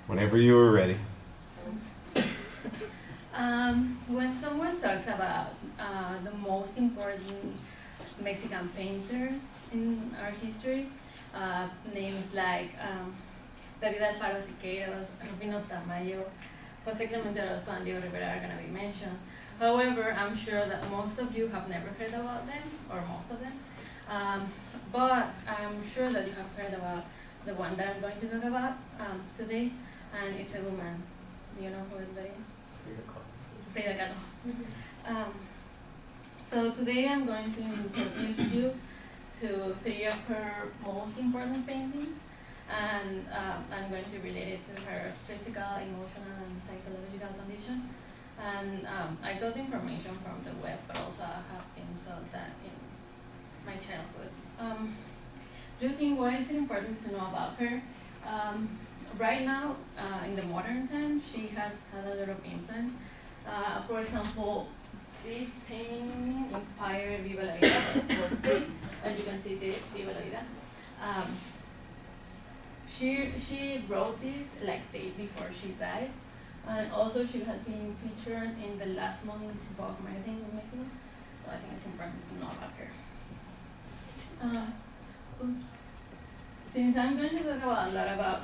Whenever you are ready. When someone talks about the most important Mexican painters in our history, names like David Alfaro Siqueiros, Rufino Tamayo, Jose Clemente Orozco, and Diego Rivera are going to be mentioned. However, I'm sure that most of you have never heard about them, or most of them. But I'm sure that you have heard about the one that I'm going to talk about today, and it's a woman. Do you know who that is? Frida Kahlo. So today I'm going to introduce you to three of her most important paintings, and I'm going to relate it to her physical, emotional, and psychological condition. And I got information from the web, but also I have been told that in my childhood. Do you think why is it important to know about her? Right now, in the modern time, she has had a lot of influence. For example, this painting inspired Viva la Vida birthday. As you can see, this Viva la Vida. She wrote this like days before she died, and also she has been featured in the last month's Vogue magazine in Mexico. So I think it's important to know about her. Oops. Since I'm going to talk about a lot about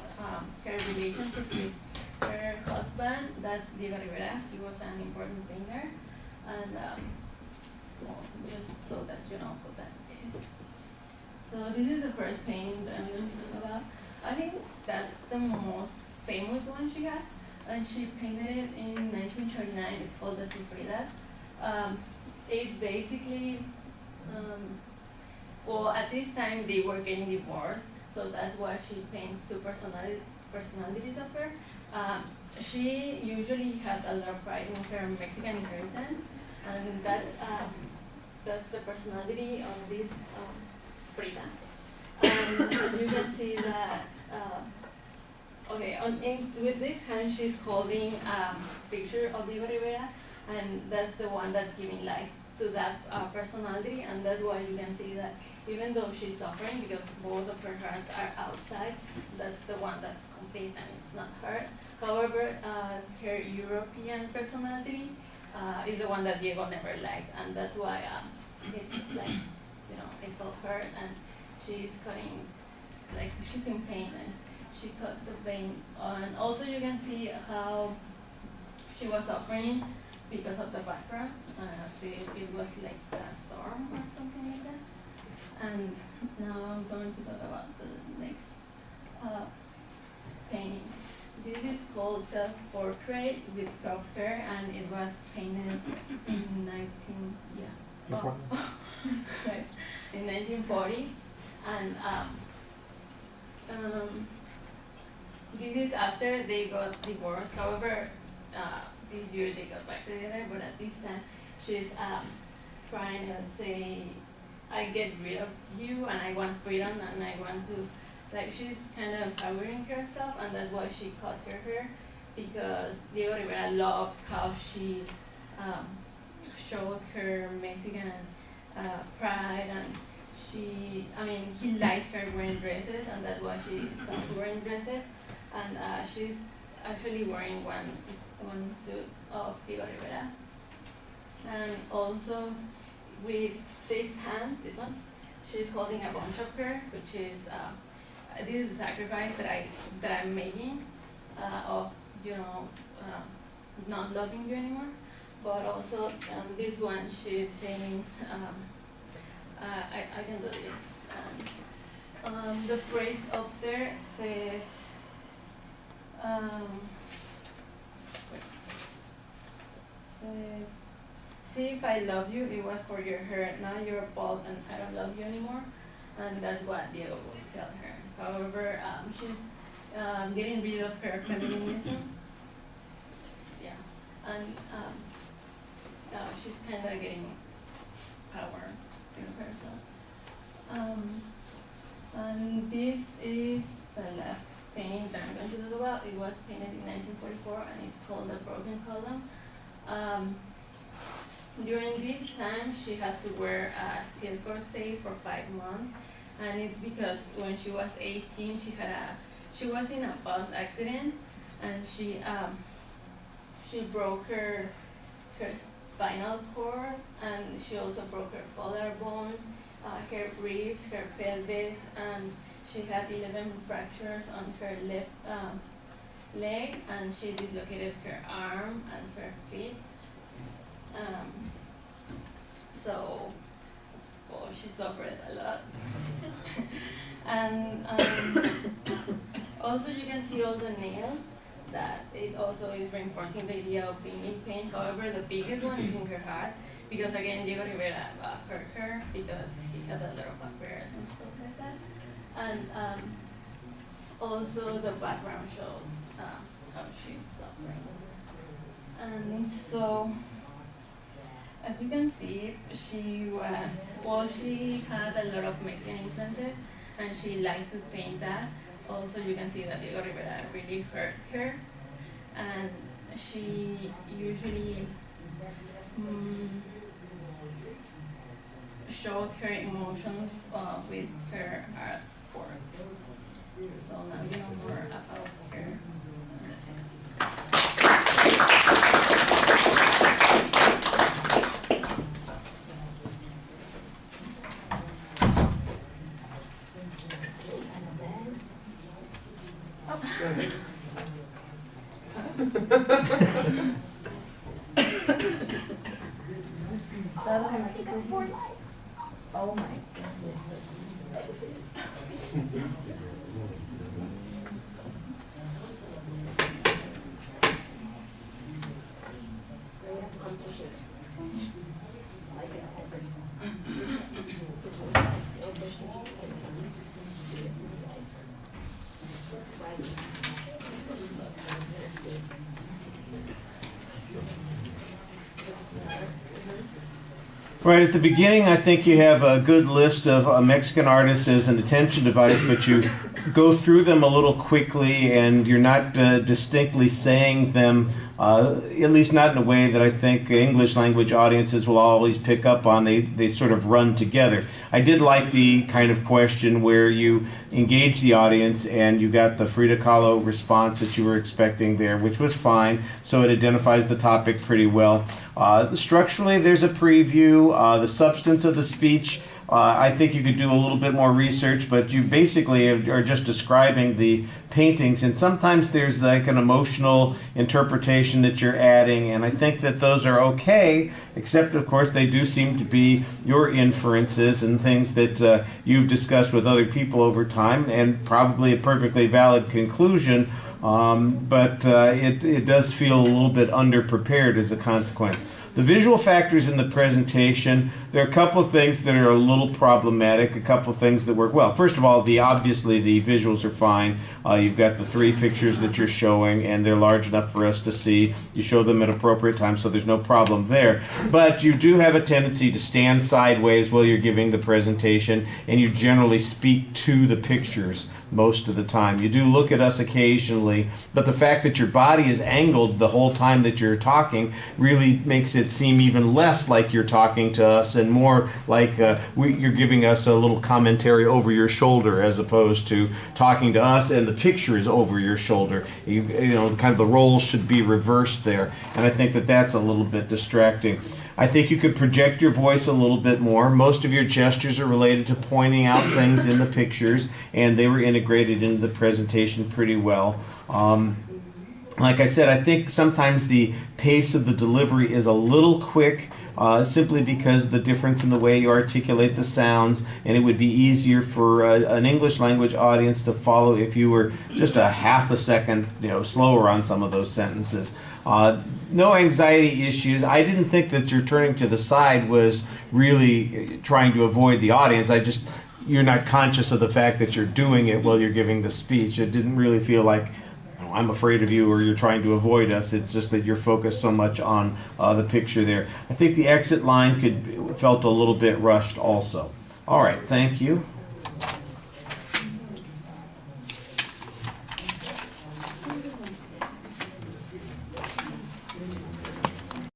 her relationship with her husband, that's Diego Rivera. He was an important painter, and well, just so that you know who that is. So this is the first painting that I'm going to talk about. I think that's the most famous one she got, and she painted it in 1939. It's called The Two Fridas. It basically, well, at this time they were getting divorced, so that's why she paints two personalities of her. She usually had a lot of pride in her Mexican inheritance, and that's the personality of this Frida. And you can see that, with this hand she's holding a picture of Diego Rivera, and that's the one that's giving life to that personality, and that's why you can see that even though she's suffering because both of her hearts are outside, that's the one that's complete and it's not hurt. However, her European personality is the one that Diego never liked, and that's why it's like, it's all hurt, and she's cutting, like she's in pain, and she cut the vein. And also you can see how she was suffering because of the background. See, it was like a storm or something like that. And now I'm going to talk about the next painting. This is called Self-Portrait with Crop Hair, and it was painted in 1940. And this is after they got divorced. However, this year they got back together, but at this time she's trying to say, I get rid of you and I want freedom and I want to, like, she's kind of empowering herself, and that's why she cut her hair, because Diego Rivera loved how she showed her Mexican pride, and he liked her wearing dresses, and that's why she stopped wearing dresses, and she's actually wearing one suit of Diego Rivera. And also with this hand, this one, she's holding a bunch of hair, which is this is a sacrifice that I'm making of not loving you anymore. But also this one, she's saying I can do this. The phrase up there says see if I love you, it was for your hair, now you're bald and I don't love you anymore. And that's what Diego would tell her. However, she's getting rid of her feminism. Yeah, and she's kind of getting power in herself. And this is the last painting that I'm going to talk about. It was painted in 1944, and it's called The Broken Column. During this time, she had to wear a steel corset for 5 months, and it's because when she was 18, she was in a bus accident, and she broke her spinal cord, and she also broke her collarbone, her ribs, her pelvis, and she had 11 fractures on her left leg, and she dislocated her arm and her feet. So, well, she suffered a lot. And also you can see all the nails, that it also is reinforcing the idea of being in pain. However, the biggest one is in her heart, because again, Diego Rivera hurt her because he had a lot of affairs and stuff like that. And also the background shows how she's suffering. And so, as you can see, she had a lot of Mexican influences, and she liked to paint that. Also, you can see that Diego Rivera really hurt her, and she usually showed her emotions with her artwork. So now you know more about her. Oh my goodness. Right at the beginning, I think you have a good list of Mexican artists as an attention device, but you go through them a little quickly, and you're not distinctly saying them, at least not in a way that I think English language audiences will always pick up on. They sort of run together. I did like the kind of question where you engage the audience and you got the Frida Kahlo response that you were expecting there, which was fine, so it identifies the topic pretty well. Structurally, there's a preview. The substance of the speech, I think you could do a little bit more research, but you basically are just describing the paintings, and sometimes there's like an emotional interpretation that you're adding, and I think that those are okay, except of course they do seem to be your inferences and things that you've discussed with other people over time, and probably a perfectly valid conclusion, but it does feel a little bit underprepared as a consequence. The visual factors in the presentation, there are a couple of things that are a little problematic, a couple of things that work well. First of all, obviously the visuals are fine. You've got the 3 pictures that you're showing, and they're large enough for us to see. You show them at appropriate times, so there's no problem there. But you do have a tendency to stand sideways while you're giving the presentation, and you generally speak to the pictures most of the time. You do look at us occasionally, but the fact that your body is angled the whole time that you're talking really makes it seem even less like you're talking to us and more like you're giving us a little commentary over your shoulder, as opposed to talking to us and the picture is over your shoulder. You know, kind of the roles should be reversed there, and I think that that's a little bit distracting. I think you could project your voice a little bit more. Most of your gestures are related to pointing out things in the pictures, and they were integrated into the presentation pretty well. Like I said, I think sometimes the pace of the delivery is a little quick, simply because the difference in the way you articulate the sounds, and it would be easier for an English language audience to follow if you were just a half a second slower on some of those sentences. No anxiety issues. I didn't think that your turning to the side was really trying to avoid the audience. You're not conscious of the fact that you're doing it while you're giving the speech. It didn't really feel like I'm afraid of you or you're trying to avoid us. It's just that you're focused so much on the picture there. I think the exit line felt a little bit rushed also. All right, thank you.